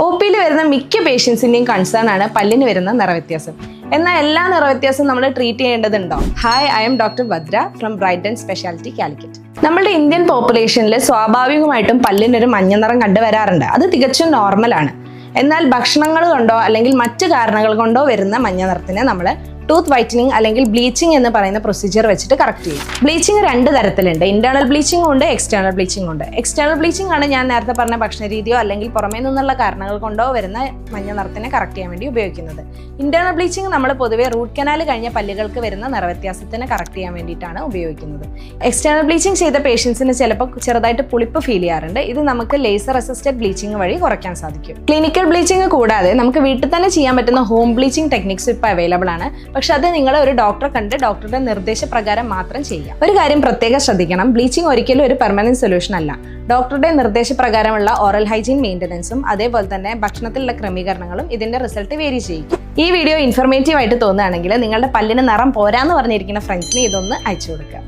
OPയിൽ വരുന്ന മിക്ക പേഷ്യൻസിൻ്റെയും കൺസേൺ ആണ് പല്ലിന് വരുന്ന നിറവ്യത്യാസം. എന്നാൽ എല്ലാ നിറവ്യത്യാസവും നമ്മൾ ട്രീറ്റ് ചെയ്യേണ്ടതുണ്ടോ? Hi, I am doctor Bhadra from Brighton speciality Calicut. നമ്മുടെ ഇന്ത്യൻ പോപ്പുലേഷനിൽ സ്വാഭാവികമായിട്ടും പല്ലിനൊരു മഞ്ഞ നിറം കണ്ടുവരാറുണ്ട്. അത് തികച്ചും നോർമലാണ്. എന്നാൽ ഭക്ഷണങ്ങൾ കൊണ്ടോ അല്ലെങ്കിൽ മറ്റു കാരണങ്ങൾ കൊണ്ടോ വരുന്ന മഞ്ഞ നിറത്തിനെ നമ്മൾ ടൂത്ത് വൈറ്റനിങ് അല്ലെങ്കിൽ ബ്ലീച്ചിങ് എന്ന് പറയുന്ന പ്രൊസീജിയർ വെച്ചിട്ട് കറക്റ്റ് ചെയ്യും. ബ്ലീച്ചിങ് 2 തരത്തിലുണ്ട്. ഇന്റേണൽ ബ്ലീച്ചിങ് ഉണ്ട്, എക്സ്റ്റേണൽ ബ്ലീച്ചിങ് ഉണ്ട്. എക്സ്റ്റേണൽ ബ്ലീച്ചിങ് ആണ് ഞാൻ നേരത്തെ പറഞ്ഞ ഭക്ഷണ രീതിയോ അല്ലെങ്കിൽ പുറമേ നിന്നുള്ള കാരണങ്ങൾ കൊണ്ടോ വരുന്ന മഞ്ഞ നിറത്തിനെ കറക്റ്റ് ചെയ്യാൻ വേണ്ടി ഉപയോഗിക്കുന്നത്. ഇന്റേണൽ ബ്ലീച്ചിങ് നമ്മൾ പൊതുവെ റൂട്ട് കനാൽ കഴിഞ്ഞ പല്ലുകൾക്ക് വരുന്ന നിറവ്യത്യാസത്തിനെ കറക്റ്റ് ചെയ്യാൻ വേണ്ടിയിട്ടാണ് ഉപയോഗിക്കുന്നത്. എക്സ്റ്റേണൽ ബ്ലീച്ചിങ് ചെയ്ത പേഷ്യൻസിന് ചിലപ്പോൾ ചെറുതായിട്ട് പുളിപ്പ് ഫീൽ ചെയ്യാറുണ്ട്. ഇത് നമുക്ക് ലേസർ അസിസ്റ്റഡ് ബ്ലീച്ചിങ് വഴി കുറയ്ക്കാൻ സാധിക്കും. ക്ലിനിക്കൽ ബ്ലീച്ചിങ് കൂടാതെ നമുക്ക് വീട്ടിൽ തന്നെ ചെയ്യാൻ പറ്റുന്ന ഹോം ബ്ലീച്ചിങ് ടെക്നിക്സ് ഇപ്പോൾ അവൈലബിൾ ആണ്. പക്ഷെ അത് നിങ്ങൾ ഒരു ഡോക്ടറെ കണ്ട് ഡോക്ടറുടെ നിർദ്ദേശപ്രകാരം മാത്രം ചെയ്യാം. ഒരു കാര്യം പ്രത്യേകം ശ്രദ്ധിക്കണം, ബ്ലീച്ചിങ് ഒരിക്കലും ഒരു പെർമനന്റ് സൊല്യൂഷൻ അല്ല. ഡോക്ടറുടെ നിർദ്ദേശപ്രകാരമുള്ള ഓറൽ ഹൈജീൻ മെയിൻ്റനൻസും അതേപോലെ തന്നെ ഭക്ഷണത്തിലുള്ള ക്രമീകരണങ്ങളും ഇതിന്റെ റിസൾട്ട് വേരി ചെയ്യും. ഈ വീഡിയോ ഇൻഫർമേറ്റീവ് ആയിട്ട് തോന്നുകയാണെങ്കിൽ നിങ്ങളുടെ പല്ലിന് നിറം പോരാന്ന് പറഞ്ഞിരിക്കുന്ന ഫ്രണ്ട്സിന് ഇതൊന്ന് അയച്ചു കൊടുക്കുക.